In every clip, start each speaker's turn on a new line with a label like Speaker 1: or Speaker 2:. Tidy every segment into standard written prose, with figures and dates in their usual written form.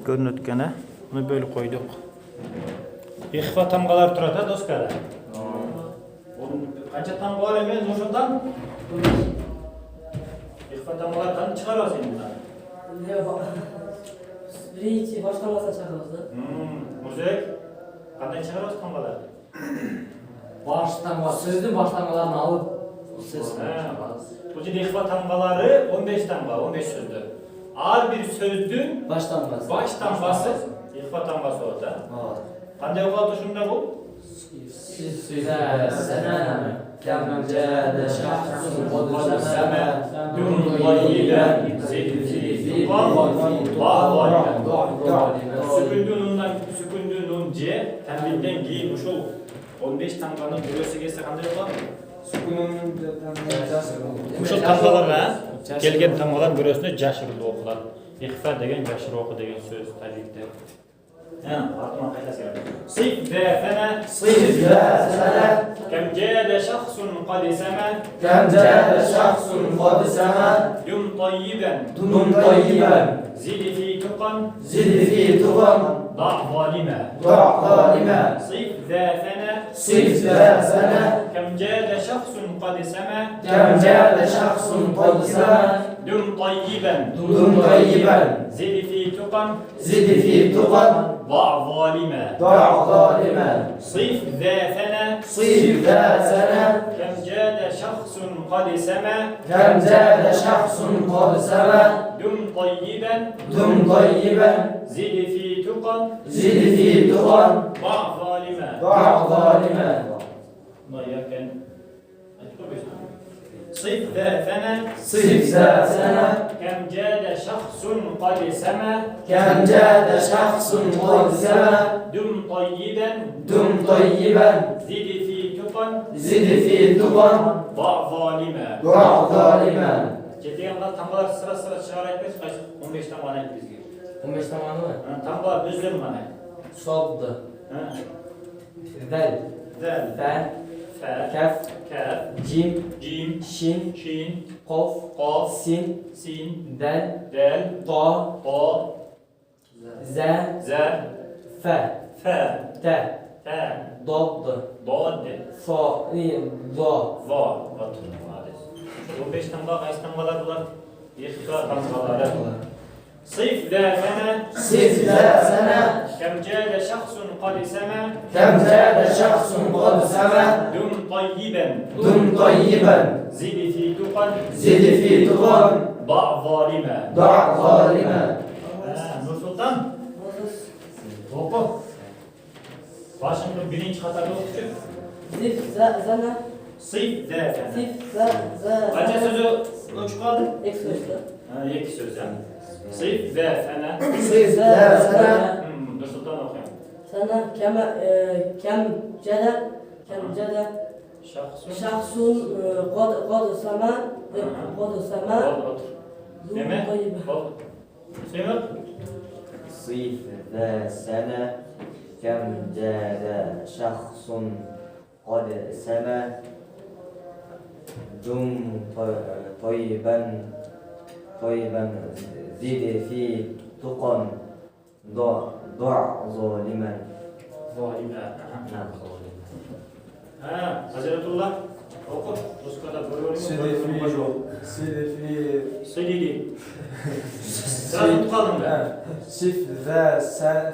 Speaker 1: Görünütkene bunu böyle koyduk. İhva tamgalar turada dostlar. Kaça tamga var emeğin Nursultan? İhva tamgalardan çıkarıyoruz bundan.
Speaker 2: Birinci başlamasına çakırızdı.
Speaker 1: Müzik. Kandan çıkarıyoruz tamgalar.
Speaker 2: Sözün başlamalarını alıp ses.
Speaker 1: Bu cid ihva tamgaları 15 tamga, 15 sözdü. Her bir sözdün baş tamgası ihva tamgası orada. Kanday okul dışında bu?
Speaker 3: Sene كم جاد شخص قد سما
Speaker 1: دون طيبا zilfi Sükündüğün önce tembinden giy uşul 15 tamganın bürösü gelse kanday okul? Uşul tamgalarga kelgen tamgalar bürösüne jaşırlı okular. İhfa degen jaşırı oku degen söz tajikte. Artman kayda seyrede. Sıf ve fene kem cade şahsun qad sema dum tayyiben zid fi tuqan da' zalime sıf ve fene kem cade şahsun qad sema dum tayyiben zid fi tuqan ضع ظالما صيف ذا ثنا كم جاد شخص قد سما دم طيبا زد في تقى ضع ظالما صيف ذا ثنا كم جاد شخص قد سما دم طيبا زد في تقى ضع ظالما Cediyanlar tambalar sıra çıkar etmez. 15 tamana et bizge.
Speaker 3: 15 tamamı mı?
Speaker 1: Tamba düzlem bana.
Speaker 3: Soldu. Zel. Fe. Kef. Cim. Şin. Kof. Sin. Del. Ta. Ze. Fe. Te. Dod. Fo. Do.
Speaker 1: Va. 15 tamba kaç tambalar bular? İhva tambaları. صيف ذا ثنا كم جاد شخص قد سما دم طيبا زد في تقى ضع ظالما Nur Sultan oku. Başında birinci hatada okuyacak. Sıf ذا Kaça sözü ölçü kaldı? İki söz yani. صيف ذا ثنا Nur Sultan okuyalım.
Speaker 2: Sana kem cede şahsun qad sama
Speaker 1: Mehmet. Seymet.
Speaker 3: صيف ذا سنة كم جاد شخص قد سما دم طيبا زد في تقى ضع ظالما
Speaker 1: Hazretullah oku. Ruskada buyuruyor. Sididi. Sıra tutalım be.
Speaker 4: صف ذا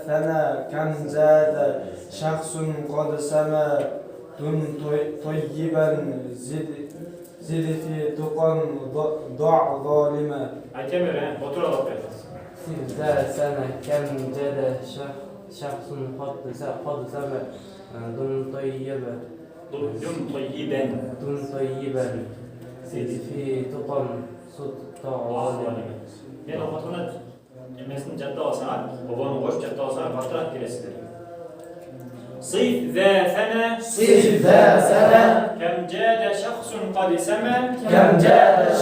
Speaker 4: ثنا كم زاد شخص قد سما دم طيبا زد في تقى ضع ظالما.
Speaker 1: Aytemir otur alıp be.
Speaker 3: صيف ذا سنة كم جاد شخص قد سما دم طيبا زد في تقى ضع ظالما.
Speaker 1: Ben o patronat emesinin cadda olsa, babanın hoş cadda olsa patronat giresidir. صيف ذا ثنا كم جاد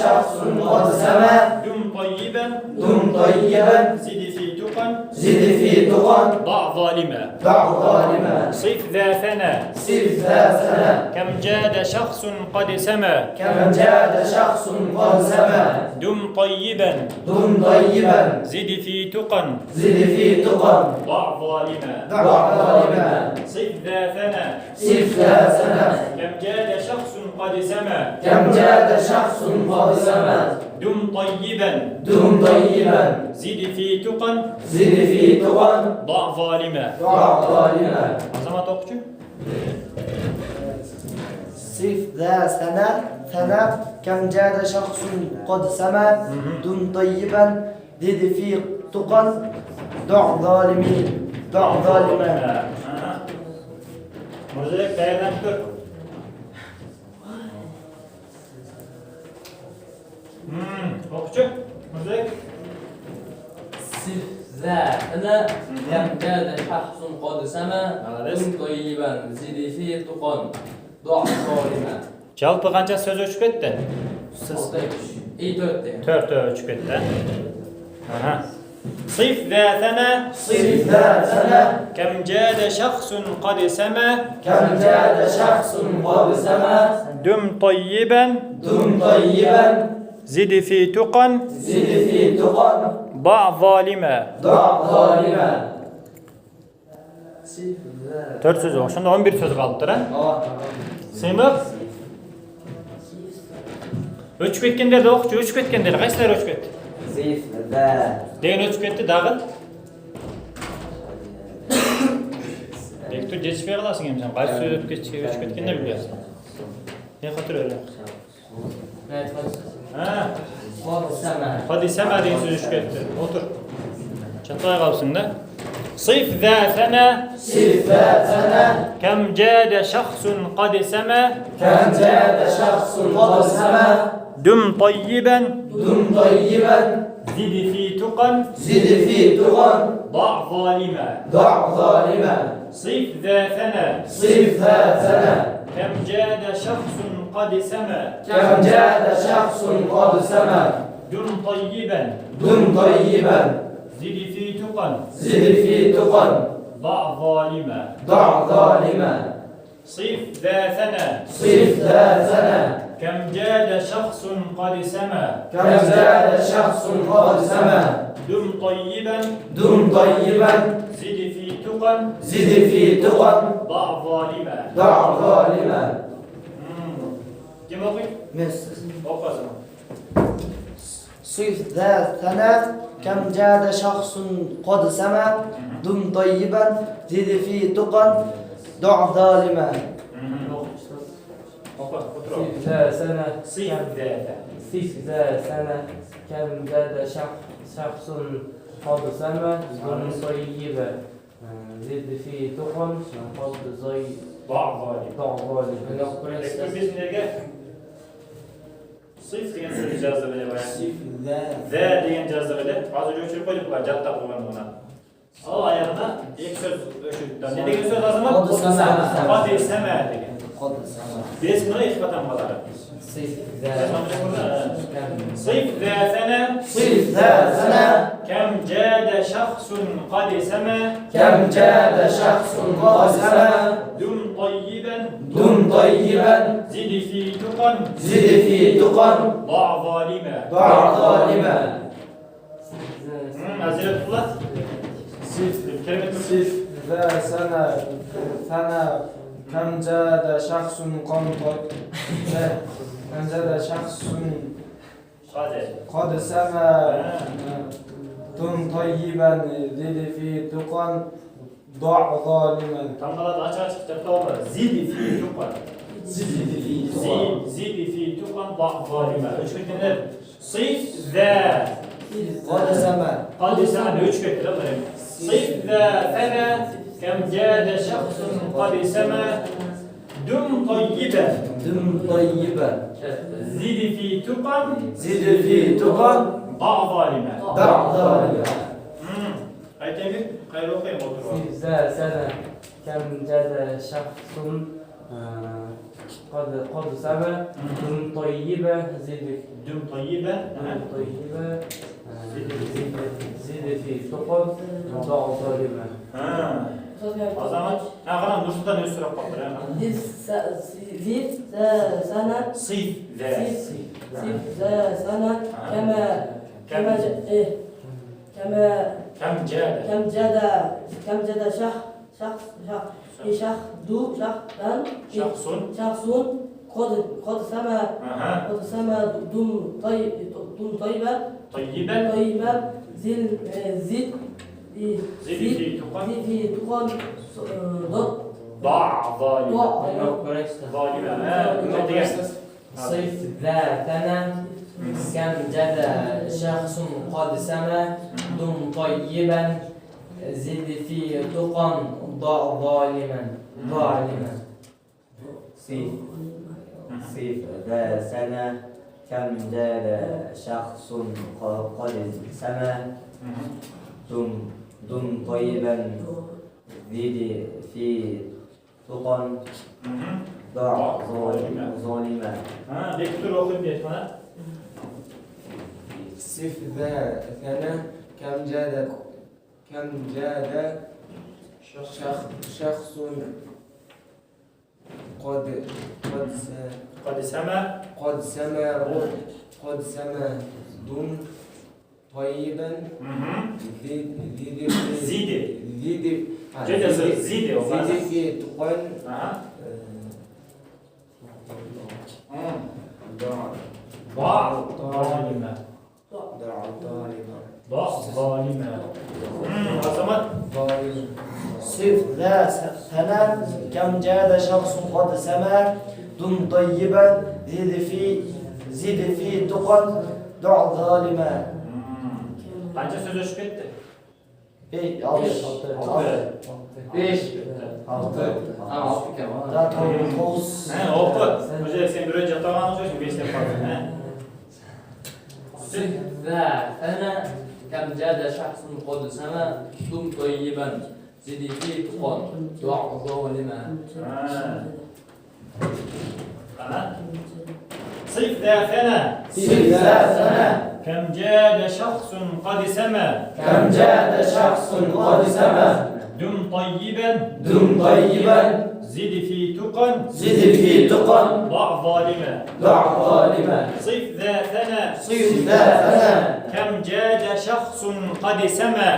Speaker 1: شخص قد سما دم طيبا
Speaker 3: دم طيبا
Speaker 1: زد في تقا
Speaker 3: زد في تقى
Speaker 1: ضع ظالما
Speaker 3: ضع ظالما
Speaker 1: صف ذا ثنى
Speaker 3: صف ذا ثنى
Speaker 1: كم جاد شخص قد سما
Speaker 3: كم جاد شخص قد سما
Speaker 1: دم طيبا
Speaker 3: دم طيبا
Speaker 1: زد في تقا
Speaker 3: زد في تقى
Speaker 1: ضع ظالما
Speaker 3: ضع ظالما
Speaker 1: صف ذا ثنى
Speaker 3: صف ذا ثنى
Speaker 1: كم جاد شخص قد سما
Speaker 3: كم جاد شخص قد سما
Speaker 1: دم طيبا
Speaker 3: دم طيبا
Speaker 1: زد في تقا
Speaker 3: زد في تقى
Speaker 1: ضع ظالما
Speaker 3: ضع ظالما
Speaker 1: Azamat okucu.
Speaker 5: صف ذا ثنى كم جاد شخص قد سما دم طيبا زد في تقى ضع ظالمين ضع ظالما
Speaker 1: Murzulek tayyorlanib tur. O'qchi. Murzulek.
Speaker 6: صف ذا أنا كم كان شخص قد سما دم طيبا زد في تقى ضع ظالما
Speaker 1: Жалпы qancha so'z o'chib ketdi?
Speaker 6: İyi dörtte.
Speaker 1: 4 o'chib ketdi. Aha. صف ذا ثنى
Speaker 3: صف ذا ثنى
Speaker 1: كم جاد شخص قد سما
Speaker 3: كم جاد شخص قد سما
Speaker 1: دم طيبا
Speaker 3: دم طيبا
Speaker 1: زد في تقا
Speaker 3: زد في تقى
Speaker 1: ضع ظالما
Speaker 3: ضع ظالما
Speaker 1: 4 söz var. Şimdi 11 söz kalıptır ha. Sığmır. Öçüp ketkenlerde o'qchi, öçüp ketkenler qaysilar öçüp ketdi?
Speaker 3: صف ذا
Speaker 1: Degan öçüp ketdi dag'il. Lektor yetishmay qolasan endi sen. Qaysi söz öçüp ketganini bilmaysan. Ne xotir öyle?
Speaker 6: Evet,
Speaker 1: Ha,
Speaker 6: قد سما
Speaker 1: hadi sema degan söz öçüp ketdi. Otur. Çatay qalsın da. صف ذا ثنى
Speaker 3: صف ذا ثنى
Speaker 1: كم جاد شخص قد سما
Speaker 3: كم جاد شخص قد سما
Speaker 1: دم طيبا
Speaker 3: دم طيبا
Speaker 1: زد في تقا
Speaker 3: زد في تقى
Speaker 1: ضع ظالما
Speaker 3: ضع ظالما
Speaker 1: صف ذا ثنى
Speaker 3: صف ذا ثنى
Speaker 1: كم جاد شخص قد سما
Speaker 3: كم جاد شخص قد سما
Speaker 1: دم طيبا
Speaker 3: دم طيبا
Speaker 1: زد في تقا
Speaker 3: زد في تقى
Speaker 1: ضع ظالما
Speaker 3: ضع ظالما
Speaker 1: صف ذا ثنى
Speaker 3: صف ذا ثنى
Speaker 1: كم جاد شخص قد سما
Speaker 3: كم جاد شخص قد سما
Speaker 1: دم طيبا
Speaker 3: دم طيبا
Speaker 1: زد في تقا
Speaker 3: زد في تقى
Speaker 1: ضع ظالما
Speaker 3: ضع ظالما
Speaker 1: Kim okuyun?
Speaker 5: مصر
Speaker 1: Oku o zaman.
Speaker 5: صف ذا ثنى كم جاد شخص قد سما دم طيبا زد في تقى ضع ظالما
Speaker 1: Oku, otur.
Speaker 6: صف ذا سنة
Speaker 1: Sıf ذات.
Speaker 6: صف ذا سنة كم جاد شخص قد سما دم طيبا زد في تقى قد زي
Speaker 1: ضع ظالم.
Speaker 6: ضع ظالما
Speaker 1: Rektör biz nege? Sıf degan so'z jazibada bor. Za degan jazibada hozir o'chirib qo'ydik bular jatta qo'ygan buni. O oyog'ida ilk so'z o'chirdi. Ne degan so'z azamat? Qod sama degan. Biz buni ixfatan qiladi.
Speaker 6: صف ذا
Speaker 1: صف ذا ثنى
Speaker 3: صف ذا ثنى
Speaker 1: كم جاد شخص قد سما
Speaker 3: كم جاد شخص قد سما
Speaker 1: دم طيبا
Speaker 3: دم طيبا
Speaker 1: زد في تقا
Speaker 3: زد في تقى
Speaker 1: ضع ظالما
Speaker 3: ضع ظالما
Speaker 1: أزيد الله كلمة
Speaker 4: صف ذا ثنى كم جاد شخص كم جاد شخص
Speaker 1: قادر
Speaker 4: قد سما دم طيبا زد في تقى ضع ظالما
Speaker 1: Tangalar açık cevaplar. Zid fi tuqan. Zid fi tuqan ضع ظالما. Üç ketler. Sıf za
Speaker 5: قد سما
Speaker 1: قد سما üç ketler var. Sıf za fana كم جاد شخص قد سما دم طيبا
Speaker 5: دم طيبا
Speaker 1: زد في تقا
Speaker 3: زد في تقى
Speaker 1: ضع ظالما.
Speaker 3: ضع ظالما
Speaker 1: Ayten bir hayır okuyayım otur.
Speaker 6: صف ذا سنة كم جاد شخص قد سما دم طيبة زد
Speaker 1: دم طيبة.
Speaker 6: دم طيبة زد في تقل ضع ظالما.
Speaker 1: O zaman ha Nursultan öz so'rab qoldi.
Speaker 2: زيد سنة
Speaker 1: Sif ve
Speaker 2: سيف سنة كما
Speaker 1: kam jada.
Speaker 2: كم جد شخص شخص قد سما دم طيبة
Speaker 1: طيبا
Speaker 2: زد
Speaker 1: في تقن
Speaker 2: في تقن
Speaker 1: ضع ظالما.
Speaker 6: Correct.
Speaker 1: ظالما.
Speaker 6: صيف ذا ثنا كم جد شخص قد سما دم طيبا زد في تقى ضع ظالما.
Speaker 5: صيف ذا سنة كم جاد شخص قد سما دم طيبا زد في تقى ضع ظالما.
Speaker 1: Bektur okuyup geç bana.
Speaker 4: صف ذا ثنا كم جاد شخص
Speaker 1: قد سما
Speaker 4: دم طيبا
Speaker 1: زيد
Speaker 4: زيد
Speaker 1: زيد o bana.
Speaker 4: زيد في تقن
Speaker 1: ضع ظالما. ضع ظالما. O zaman
Speaker 5: صيف ذا سنة كم جاد شخص قد سما دم طيبا زد في تقى ضع ظالما.
Speaker 1: qancha so'z o'shib ketdi?
Speaker 6: 5
Speaker 5: 6
Speaker 6: 6 كم
Speaker 5: لا توقف
Speaker 1: Ha, o'qi. O'zi sen birinchi jatoqani o'qishing 5 deb qolding, ha?
Speaker 6: صيف ذا ثنا كم جاد شخص قد سما دم طيبا زد في تقى ضع ظالما.
Speaker 1: Ana. صيف ذا ثنا كم جاد شخص قد سما دم طيبا زد في تقى ضع ظالما. صيف ذا ثنا كم جاد شخص قد سما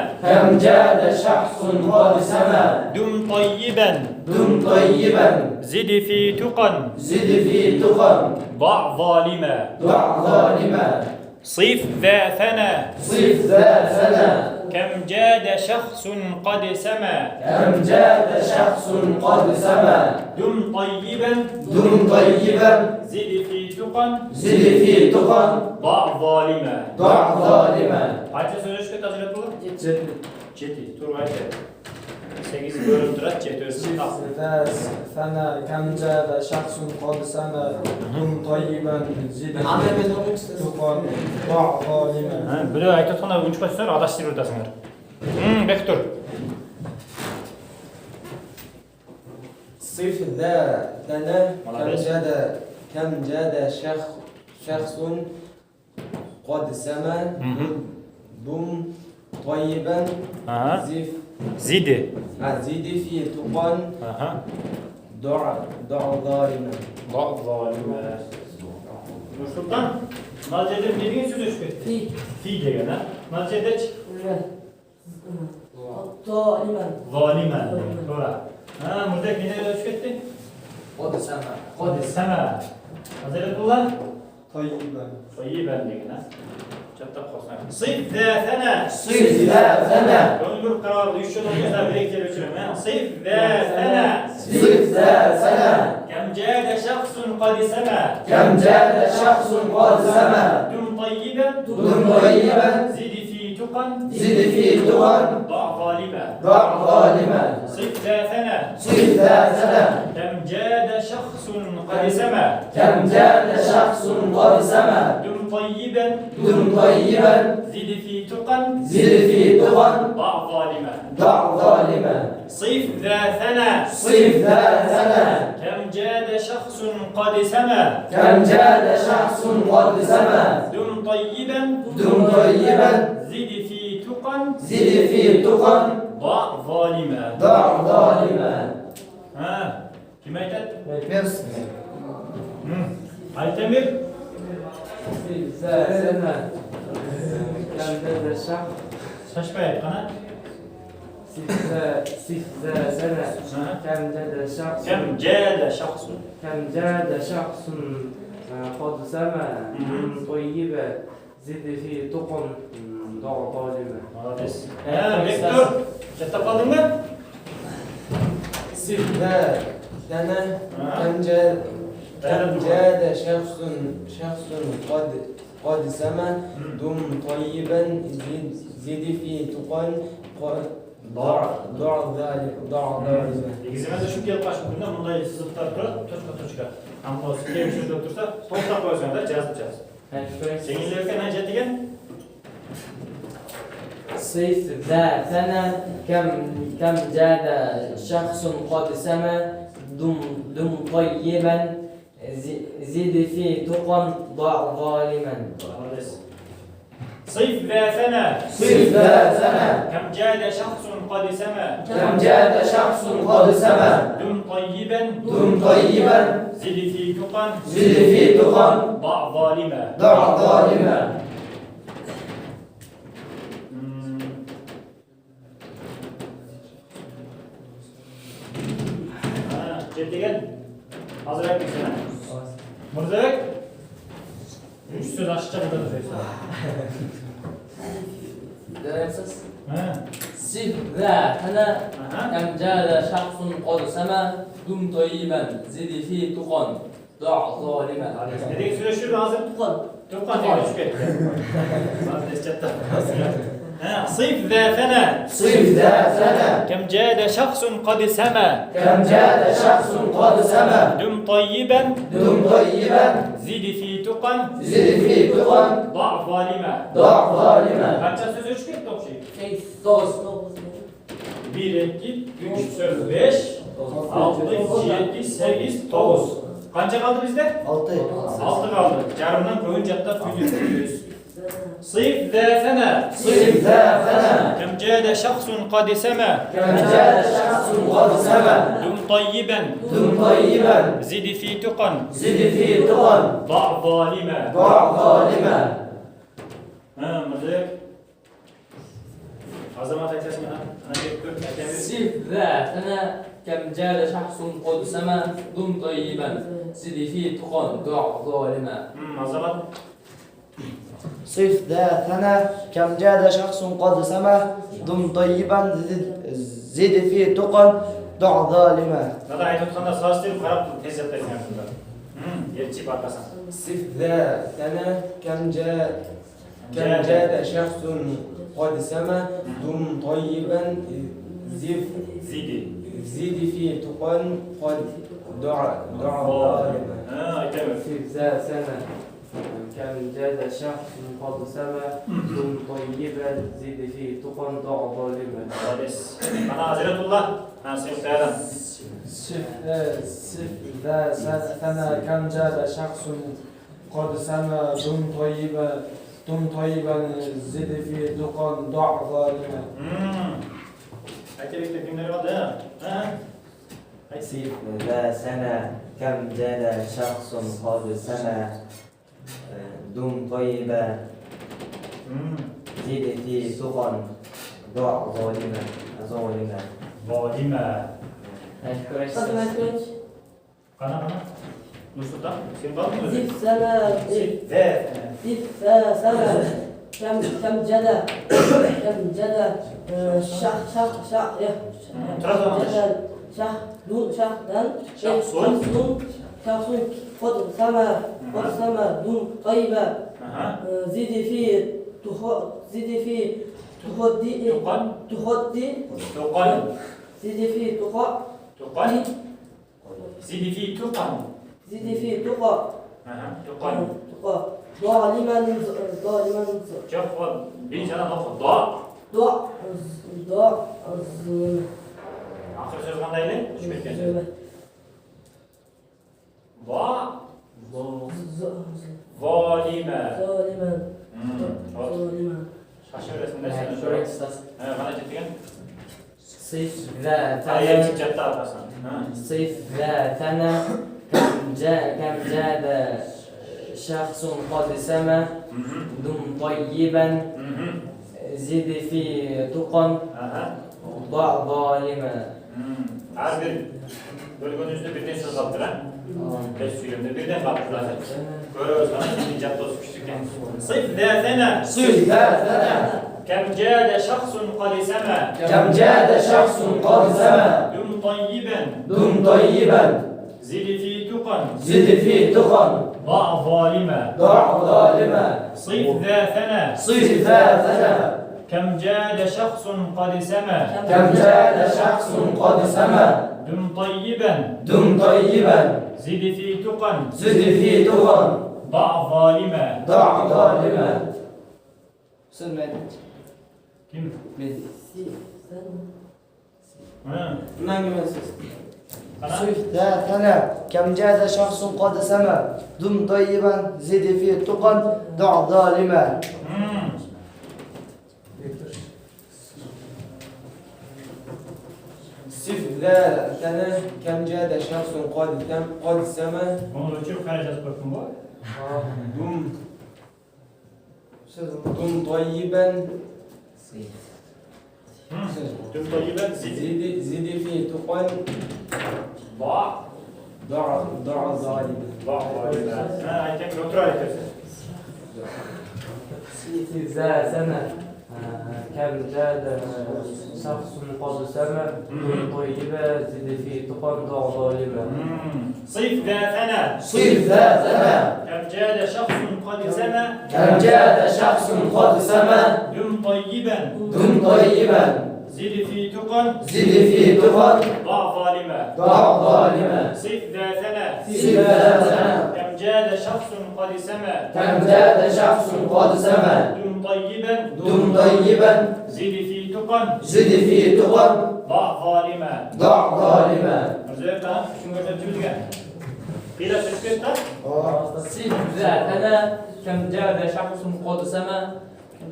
Speaker 1: دم طيبا زد في تقى ضع ظالما. صيف ذا ثنا كم جاد شخص قد سما دم طيبا زد في تقى ضع ظالما. Kaça söz özgü tazir ettiler? 7. Tur ayet. 8 bölüm durat 7 öz çıkar.
Speaker 4: ثنا كم جاد شخص قد سما دم طيبا زد في تقى ضع ظالما.
Speaker 1: Böyle ayet ettiğinde 3 baş sonra adaştırır otasınlar. Bektur.
Speaker 4: صف ذا ثنا كم جاد شخص قد سما دم طيبا
Speaker 1: Zidi.
Speaker 4: زد في تقى ضع ظالما.
Speaker 1: ضع ظالما. Nursultan, Nazcede ne diye söz özgü? Fi degen ha. Nazcede zalimen. Sonra. Burada ne diye özgü etti?
Speaker 6: قد سما
Speaker 1: Sema. Hazretullah.
Speaker 4: طيبا
Speaker 1: Tayyiben degen ha. Çatta korsan. Sıf ذا ثنا. Ömür kararlı. 3 yıl olmuşlar birlikte geçiyorum ha. Sıf ذا ثنا. كم جاد شخص قد سما دم طيبا زد في تقى ضع ظالما. صف ذا ثنا كم جاد شخص قد سما دم طيبا زد في تقى ضع ظالما. صف ذا ثنا كم كم جاد شخص قد سما
Speaker 3: كم جاد شخص قد سما
Speaker 1: دم طيبا
Speaker 3: دم طيبا
Speaker 1: زد في تقى
Speaker 3: زد في تقى
Speaker 1: ضع ظالما
Speaker 3: ضع ظالما
Speaker 1: ها كما يتد
Speaker 5: Vers.
Speaker 1: Aytemir
Speaker 6: سيف ذا سنة كم جاد شخص
Speaker 1: şaşmaya kana
Speaker 6: سيف ذا سنة كم جاد شخص
Speaker 1: كم جاد شخص
Speaker 6: كم جاد شخص قد سما طيبة زد في تقم ضع ظالما
Speaker 1: Maalesef. Ha Viktor çatta kaldın mı?
Speaker 3: سف ذا سنة كم جاد شخص قد سما دم طيبا زد في تقى ضع ظالما
Speaker 1: Egizimizde şu gelip kaçıp bundan bunday sızıklar kırıp toçka. Ama o sikeyim şurada otursa topla koysan da yazmayacağız. Senin ilerken ne cetigen?
Speaker 6: سيف ذا سنة كم جاد شخص قد سما دم طيبا زد في تقى ضع ظالما
Speaker 1: Maalesef. صيف ذا ثنا
Speaker 3: صف ذا سنة
Speaker 1: كم جاد شخص قد سما
Speaker 3: كم جاد شخص قد سما
Speaker 1: دم طيبا
Speaker 3: دم طيبا
Speaker 1: زد في تقى
Speaker 3: زد في تقى
Speaker 1: ضع ظالما
Speaker 3: ضع ظالما
Speaker 1: Cetigen hazır mısın? Mırzak 3 söz aşağı kadar
Speaker 6: سيف ذا سنة
Speaker 1: Aha.
Speaker 6: كم جاد شخص قد سما دم طيبا زد في تقى ضع ظالما
Speaker 1: Ne dedik süre şurada hazır?
Speaker 2: Tukan.
Speaker 1: Tukan diye düşük etti. Maalesef çatta. صيف ذا ثنا
Speaker 3: صف ذا سنة
Speaker 1: كم جاد شخص قد سما
Speaker 3: كم جاد شخص قد سما
Speaker 1: دم طيبا
Speaker 3: دم طيبا
Speaker 1: زد في تقى
Speaker 3: زد في تقى
Speaker 1: ضع ظالما
Speaker 3: ضع ظالما
Speaker 1: Kaç söz üçgen top şey?
Speaker 2: Dokuz.
Speaker 1: 1, 2, 3, 4, 5, 6, 7, 8, 9. Kaça kaldı bizde?
Speaker 5: 6.
Speaker 1: 6 kaldı. Yarımdan koyunca hatta yüz. صيف ذا ثنا
Speaker 3: صف ذا سنة
Speaker 1: كم جاد شخص قد سما
Speaker 3: كم جاد شخص قد سما
Speaker 1: دم طيبا
Speaker 3: دم طيبا
Speaker 1: زد في تقى
Speaker 3: زد في تقى
Speaker 1: ضع ظالما
Speaker 3: ضع ظالما
Speaker 1: ها مزيك عظمات اسمها انا جبت
Speaker 6: سيف ذا سنة كم جاد شخص قد سما دم طيبا زد في تقى ضع ظالما
Speaker 1: عظمات
Speaker 5: صف ذا ثنا كم جاد شخص قد سما دم طيبا زد في تقى ضع ظالما.
Speaker 1: Nada ayet tutanda sağıştırıp karab tez yaptayım yakında. Yetçi barkasan.
Speaker 3: صف ذا سنة كم جاد شخص قد سما دم طيبا
Speaker 1: Zidi.
Speaker 3: زد في تقى قد ضع ظالما
Speaker 1: Ha, ayetemiyor.
Speaker 6: سيف ذا سنة كم جاد شخص قد سما دم طيبا زد في تقى ضع ظالما
Speaker 1: Hades. Bana Hazretullah. Ha, sen kayadan.
Speaker 4: صف ذا سنة كم جاد شخص قد سما دم طيبا زد في تقى ضع ظالما.
Speaker 1: Ayetlikte kimleri kaldı ha? Ha?
Speaker 7: صف ذا سنة كم جاد شخص قد سما دم طيبا زد في تقى ضع ظالما
Speaker 1: Valime.
Speaker 2: Kadın erkek.
Speaker 1: Kana. Nursultan. Sen var mı?
Speaker 2: Zif sana.
Speaker 1: Ve.
Speaker 2: Zif sana. Kem ceda. Kem ceda. Şah.
Speaker 1: Trabzon.
Speaker 2: Şah. Dun şahdan.
Speaker 1: Şahsun.
Speaker 2: Şahsun. Kod sama. Dun tayyiba.
Speaker 1: Aha.
Speaker 2: Zidi fi تخدي
Speaker 1: تقن. Tukan.
Speaker 2: زيد في تقى
Speaker 1: Tukan. Zidi fi tukan.
Speaker 2: زيد في تقى
Speaker 1: Aha. Tukan.
Speaker 2: تقى ظالما
Speaker 1: Çok var. Bir cana bak. Doğa.
Speaker 2: ضاع
Speaker 1: Akır söz kandaylı. Şükür. Va
Speaker 2: ز-
Speaker 1: zalime.
Speaker 2: ظالما
Speaker 1: Hop.
Speaker 2: ظالما
Speaker 1: Şaşırıyorsun ne sen?
Speaker 6: Şuraya kısas.
Speaker 1: Bana ciddiyen.
Speaker 6: Sif ve
Speaker 1: Ayet
Speaker 6: tene.
Speaker 1: çıkacaktı atasan.
Speaker 6: صيف ذاتنا كم جاد شخص قد سما دم طيبا زد في تقا ضع ظالما.
Speaker 1: Her bir bölgünüzde birden söz kalktı lan. 5 suyumda birden kalktı zaten. Görüyoruz bana şimdi cadde olsun küçükken. Sıf zâtena.
Speaker 5: صف ذاتنا
Speaker 1: Kem câde şahsun kadi sema.
Speaker 5: كم جاد شخص قد سما
Speaker 1: Dum tayyiben.
Speaker 5: دم طيبا
Speaker 1: Zili fi tukan.
Speaker 5: زد في تقا
Speaker 1: Ba' zalime.
Speaker 5: ضع ظالما
Speaker 1: Sıf zâtena.
Speaker 5: صف ذاتنا
Speaker 1: Kem câde şahsun kadi sema.
Speaker 5: كم جاد شخص قد سما
Speaker 1: Dum tayyiben.
Speaker 5: دم طيبا
Speaker 1: Zili fi tukan.
Speaker 5: زد في تقا
Speaker 1: Ba' zalime.
Speaker 5: ضع ظالما سلمان
Speaker 1: Kim?
Speaker 2: سيف
Speaker 1: Ha.
Speaker 5: ما يمسس
Speaker 1: Sana.
Speaker 5: صف ذاتنا كم جاد شخص قد سما دم طيبا زد في تقا ضع ظالما
Speaker 3: صف ذاتنا كم جاد شخص قد سما
Speaker 1: Onu ölçüp karacağız bakın bu.
Speaker 3: دم طيبا
Speaker 1: Dum tayyiben zili.
Speaker 3: زد في تقا
Speaker 1: Ba'
Speaker 3: ضع ظالما.
Speaker 1: Ba' zalime. Ha, ayten otur ayten.
Speaker 6: ذاتنا كم جاد شخص قد سما دم طيبا زد في تقا ضع ظالما.
Speaker 1: صيف ذاتنا.
Speaker 5: صف ذاتنا
Speaker 1: كم جاد شخص قد سما.
Speaker 5: كم جاد شخص قد سما
Speaker 1: دم طيبا.
Speaker 5: دم طيبا
Speaker 1: زد في تقى.
Speaker 5: زد في تقى
Speaker 1: ضع ظالما.
Speaker 5: ضع ظالما
Speaker 1: صيف ذاتنا.
Speaker 5: صف ذاتنا
Speaker 1: كم جاد شخص قد سما.
Speaker 5: كم جاد شخص قد سما
Speaker 1: دم طيبا.
Speaker 5: دم طيبا
Speaker 1: زد في تقى.
Speaker 5: زد في تقى
Speaker 1: ضع ظالما.
Speaker 5: ضع ظالما
Speaker 1: Özellikle şunu götürdüğümüzde. Bir de sürpriz de.
Speaker 6: صف ذاتنا كم جاد شخص قد سما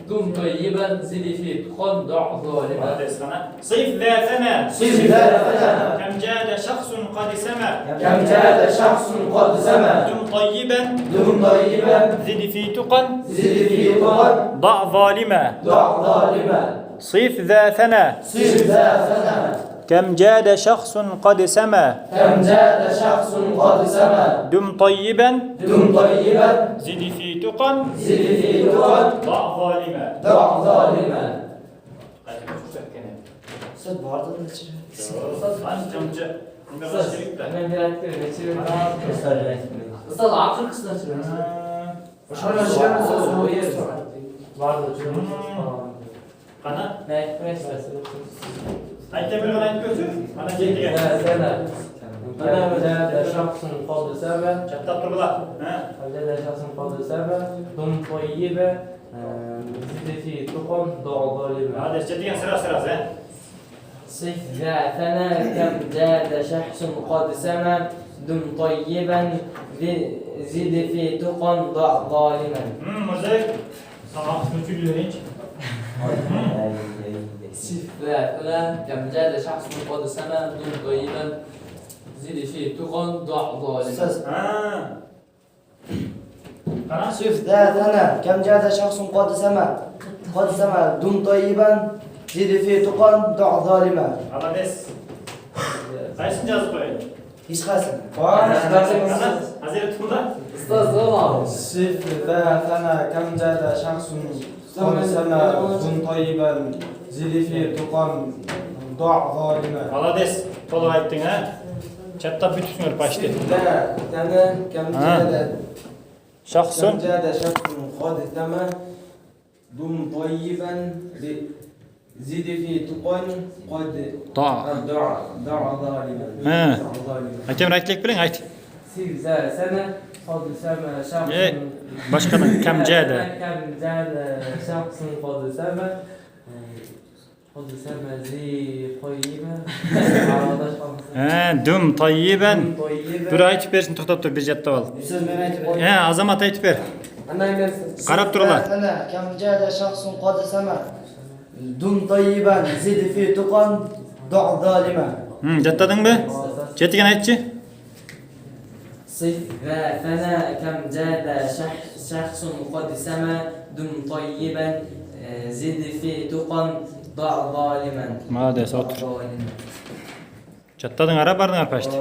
Speaker 6: دم طيبا زد في تقا ضع ظالما.
Speaker 1: Hadi sana. صيف ذاتنا.
Speaker 5: صف ذاتنا
Speaker 1: كم جاد شخص قد سما.
Speaker 5: كم جاد شخص قد سما
Speaker 1: دم طيبا.
Speaker 5: دم طيبا
Speaker 1: زد في تقى.
Speaker 5: زد في تقى
Speaker 1: ضع ظالما.
Speaker 5: ضع ظالما
Speaker 1: صيف ذاتنا.
Speaker 5: صف ذاتنا
Speaker 1: كم جاد شخص قد سما.
Speaker 5: كم جاد شخص قد سما
Speaker 1: دم طيبا.
Speaker 5: دم طيبا
Speaker 1: زد في تقى.
Speaker 5: زد في تقى
Speaker 1: ضع ظالما.
Speaker 5: ضع ظالما صد بعض
Speaker 6: Ben bir dakika geçiyorum. Usta akıl kısmına Vardı çocuğum.
Speaker 1: Kana,
Speaker 6: Ne? Neyse.
Speaker 1: ayte bir kana götür. Bana gel.
Speaker 6: Sana. كم جاد شخص قد سما
Speaker 1: Çatta turla. Ha.
Speaker 6: كم جاد شخص قد سما دم طيبا زد في تقا ضع ظالما.
Speaker 1: Hadi ciddiyen sıra sen.
Speaker 6: صف ذاتنا كم جاد شخص قد سما دم طيبا زد في تقا ضع ظالما.
Speaker 1: Müzik. Sana küçülüyor hiç.
Speaker 6: صف ذاتنا كم جاد شخص قد سما دم طيبا زد في تقا ضع ظالما.
Speaker 1: Ha. Kana.
Speaker 5: صف ذاتنا كم جاد شخص قد سما دم طيبا زد في تقى ضع ظالما
Speaker 1: Alades. Kaysın yazıp koyun.
Speaker 5: hiç kalsın
Speaker 1: Kana. Hazreti Tunda.
Speaker 6: Usta sorma.
Speaker 4: صف ذاتنا كم جاد شخص قد سما دم طيبا زد في تقى ضع ظالما
Speaker 1: Alades. Tolu ayttın ha. Çatta bütüsünür başta.
Speaker 3: ذاتنا كم جاد
Speaker 1: Şahsın.
Speaker 3: كم جاد شخص قد سما دم طيبا زد في تقى قد ضع ظالما.
Speaker 1: Ha.
Speaker 3: ضع ظالما.
Speaker 1: Hakem renklik bilin ayt.
Speaker 6: صف ذاتنا قد سما شخص
Speaker 1: Başkanın kem cede.
Speaker 6: كم جاد شخص قد سما قد سما زي طيبة عرضش خمسة
Speaker 1: Dum tayyiben.
Speaker 5: طيبا
Speaker 1: Bir aytib bersin, to'xtab tur, bir jatda ol.
Speaker 5: siz men aytib qo'ying.
Speaker 1: Azamat aytib ber.
Speaker 3: Ana men
Speaker 1: Qarab turlar.
Speaker 5: أنا كم جاد شخص قد سما دم طيبا زد في تقى ضع ظالما.
Speaker 1: Jattadingmi? Ketigan aytchi.
Speaker 6: صف فأنا كم جاد شخص قد سما دم طيبا زد في تقى ضع ظالما
Speaker 1: Молодец, otur. Jattading ara barding arpashti.